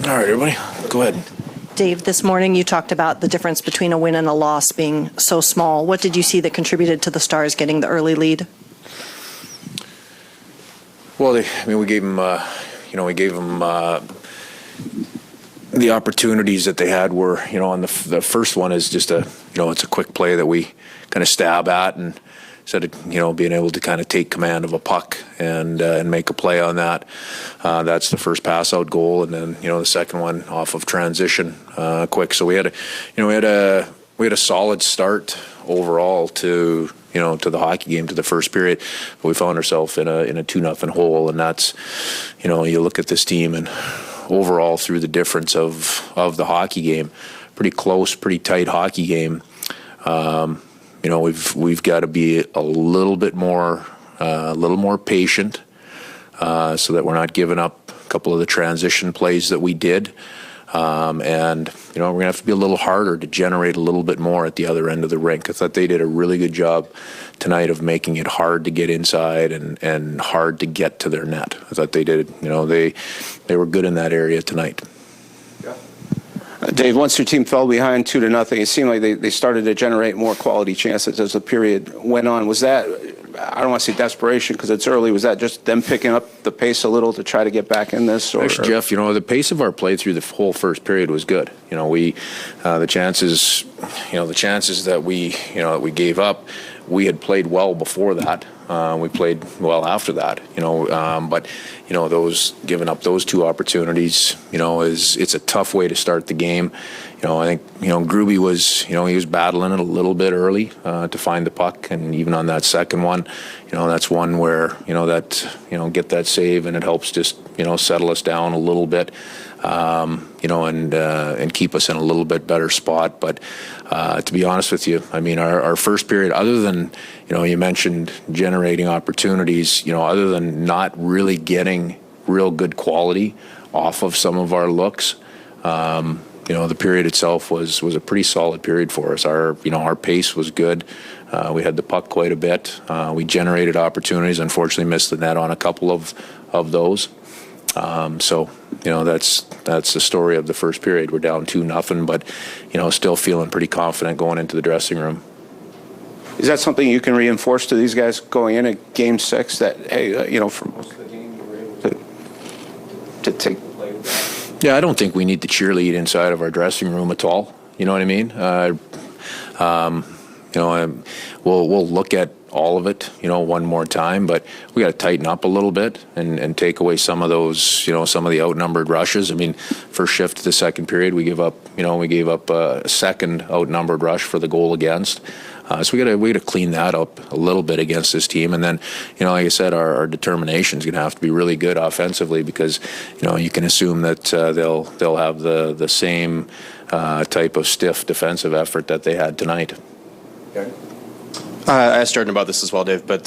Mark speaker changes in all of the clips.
Speaker 1: All right, everybody, go ahead.
Speaker 2: Dave, this morning you talked about the difference between a win and a loss being so small. What did you see that contributed to the Stars getting the early lead?
Speaker 1: Well, we gave them, the opportunities that they had were, on the first one is just it's a quick play that we kind of stab at, and instead of, being able to kind of take command of a puck and make a play on that. That's the first pass out goal, and then, the second one off of transition quick. So we had a solid start overall to the hockey game, to the first period. But we found ourselves in a 2-0 hole, and that's, you look at this team and overall through the difference of the hockey game, pretty close, pretty tight hockey game. We've got to be a little bit more, patient, so that we're not giving up a couple of the transition plays that we did. And we're going to have to be a little harder to generate a little bit more at the other end of the rink. I thought they did a really good job tonight of making it hard to get inside and hard to get to their net. I thought they did, they were good in that area tonight.
Speaker 3: Dave, once your team fell behind 2-0, it seemed like they started to generate more quality chances as the period went on. Was that, I don't want to say desperation because it's early, was that just them picking up the pace a little to try to get back in this?
Speaker 1: Actually, Jeff, the pace of our play through the whole first period was good. The chances that we gave up, we had played well before that. We played well after that, but those giving up those two opportunities, it's a tough way to start the game. I think Gruby was he was battling it a little bit early to find the puck, and even on that second one, that's one where get that save and it helps just settle us down a little bit. And keep us in a little bit better spot. But to be honest with you, our first period, other than, you mentioned generating opportunities, other than not really getting real good quality off of some of our looks, the period itself was a pretty solid period for us. Our pace was good. We had the puck quite a bit. We generated opportunities, unfortunately missed the net on a couple of those. So that's the story of the first period. We're down 2-0, but still feeling pretty confident going into the dressing room.
Speaker 3: Is that something you can reinforce to these guys going in at Game 6 that hey, for most of the game you were able to take the play?
Speaker 1: Yeah, I don't think we need to cheerlead inside of our dressing room at all. You know what I mean? We'll look at all of it, one more time, but we got to tighten up a little bit and take away some of those, some of the outnumbered rushes. First shift to the second period, we gave up a second outnumbered rush for the goal against. So we got to clean that up a little bit against this team, and then like I said, our determination is going to have to be really good offensively because you can assume that they'll have the same type of stiff defensive effort that they had tonight.
Speaker 3: Okay.
Speaker 4: I asked Jordan about this as well, Dave, but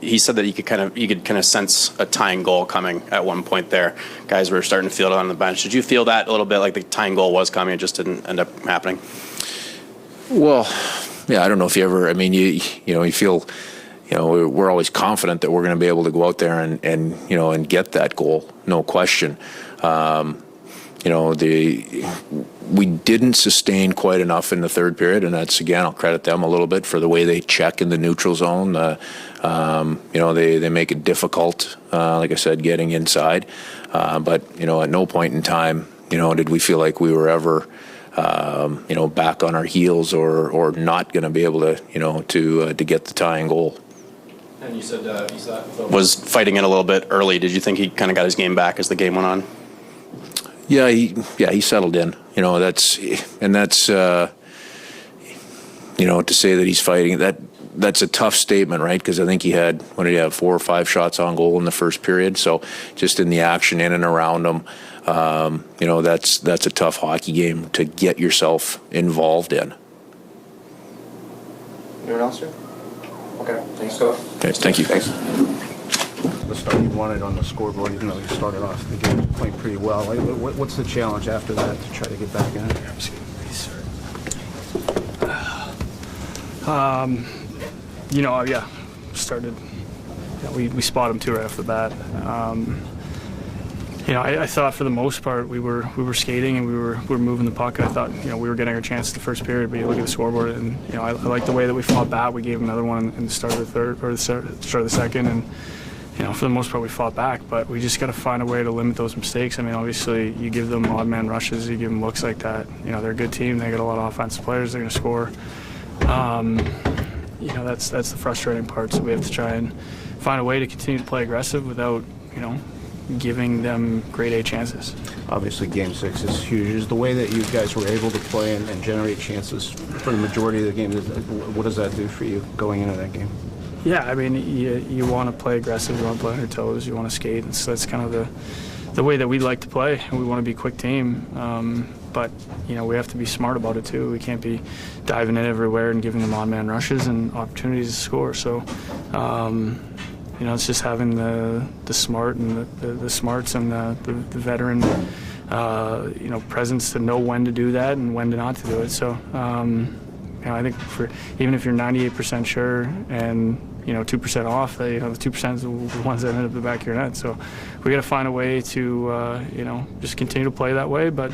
Speaker 4: he said that you could kind of sense a tying goal coming at one point there. Guys were starting to feel it on the bench. Did you feel that a little bit, like the tying goal was coming, it just didn't end up happening?
Speaker 1: Well, yeah, I don't know if you ever. You feel. We're always confident that we're going to be able to go out there and get that goal, no question. We didn't sustain quite enough in the third period, and that's, again, I'll credit them a little bit for the way they check in the neutral zone. They make it difficult, like I said, getting inside. But at no point in time, did we feel like we were ever, back on our heels or not going to be able to get the tying goal.
Speaker 4: And you said was fighting it a little bit early. Did you think he kind of got his game back as the game went on?
Speaker 1: Yeah, he settled in. That's to say that he's fighting, that's a tough statement, right? Because I think he had 4 or 5 shots on goal in the first period. So just in the action in and around him, that's a tough hockey game to get yourself involved in.
Speaker 3: Anyone else here? Okay, thanks. Go.
Speaker 1: Okay, thank you.
Speaker 3: Thanks.
Speaker 5: The start you wanted on the scoreboard, even though you started off the game playing pretty well. What's the challenge after that to try to get back in?
Speaker 6: Started. We spot him too right off the bat. I thought for the most part we were skating and we were moving the puck. I thought we were getting our chance the first period, but you look at the scoreboard and I like the way that we fought back. We gave them another one in the start of the third or the start of the second, and for the most part we fought back. But we just got to find a way to limit those mistakes. I mean, obviously you give them odd man rushes, you give them looks like that. They're a good team. They got a lot of offensive players. They're going to score. That's the frustrating part. So we have to try and find a way to continue to play aggressive without giving them grade A chances.
Speaker 5: Obviously, Game 6 is huge. Is the way that you guys were able to play and generate chances for the majority of the game, what does that do for you going into that game?
Speaker 6: Yeah, I mean, you want to play aggressive, you want to play on your toes, you want to skate, and so that's kind of the way that we like to play, and we want to be a quick team. But we have to be smart about it too. We can't be diving in everywhere and giving them on-man rushes and opportunities to score. So, it's just having the smart and the smarts and the veteran, presence to know when to do that and when to not to do it. So, I think even if you're 98% sure and 2% off, the 2% is the ones that end up the back of your net. So we got to find a way to just continue to play that way, but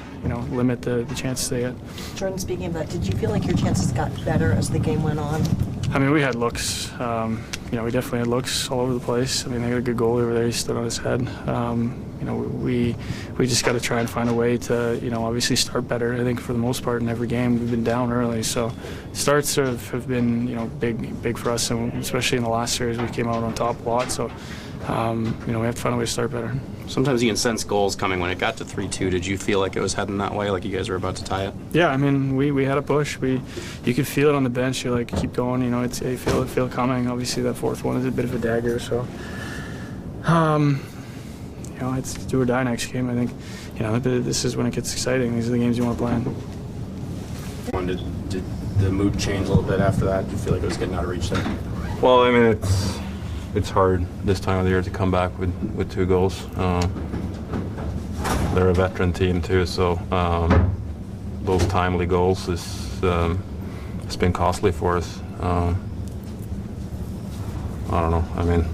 Speaker 6: limit the chances they get.
Speaker 2: Jordan, speaking of that, did you feel like your chances got better as the game went on?
Speaker 6: I mean, we had looks. We definitely had looks all over the place. I mean, they got a good goalie over there. He stood on his head. We just got to try and find a way to, obviously start better. I think for the most part in every game we've been down early. So starts have been, big for us, and especially in the last series we came out on top a lot. So, we have to find a way to start better.
Speaker 4: Sometimes you can sense goals coming. When it got to 3-2, did you feel like it was heading that way, like you guys were about to tie it?
Speaker 6: Yeah, I mean, we had a push. You could feel it on the bench. You're like, keep going. You feel it coming. Obviously, that fourth one is a bit of a dagger. So, it's do or die next game. I think, this is when it gets exciting. These are the games you want to play in.
Speaker 4: Did the mood change a little bit after that? Did you feel like it was getting out of reach there?
Speaker 7: Well, I mean, it's hard this time of the year to come back with 2 goals. They're a veteran team too, so those timely goals it's been costly for us. I don't know. I mean,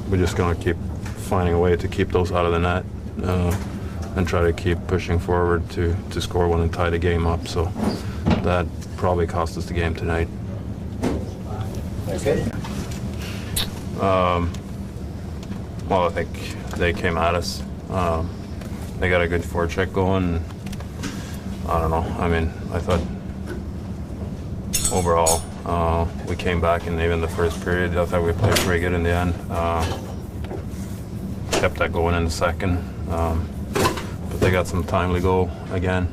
Speaker 7: we're just gonna keep finding a way to keep those out of the net and try to keep pushing forward to score one and tie the game up. So that probably cost us the game tonight.
Speaker 5: Okay.
Speaker 7: Well, I think they came at us. They got a good forecheck going. I don't know. I mean, I thought overall we came back, and even the first period, I thought we played pretty good in the end. Kept that going in the second, but they got some timely goal again.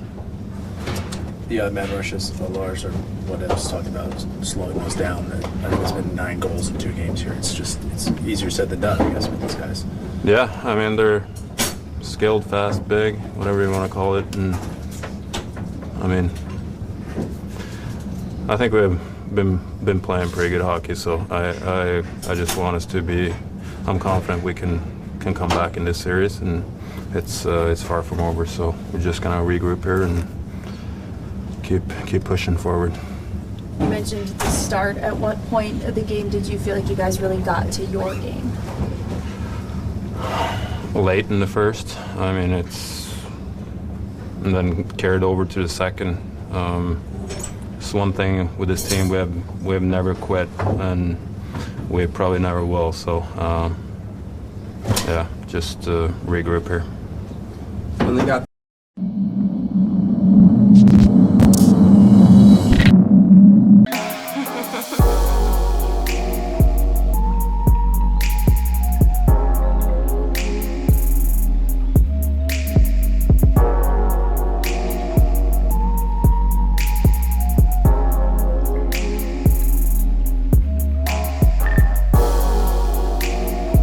Speaker 8: The man rushes, the Larsson, what I was talking about, slowing those down. I think there's been 9 goals in 2 games here. It's easier said than done, I guess, with these guys.
Speaker 7: Yeah, I mean, they're skilled, fast, big, whatever you want to call it. And I mean, I think we've been playing pretty good hockey, so I just want us to be. I'm confident we can come back in this series, and it's far from over. So we're just gonna regroup here and keep pushing forward.
Speaker 9: You mentioned the start. At what point of the game did you feel like you guys really got to your game?
Speaker 7: Late in the first. I mean, and then carried over to the second. It's one thing with this team, we have never quit, and we probably never will. So, yeah, just regroup here.
Speaker 8: When they got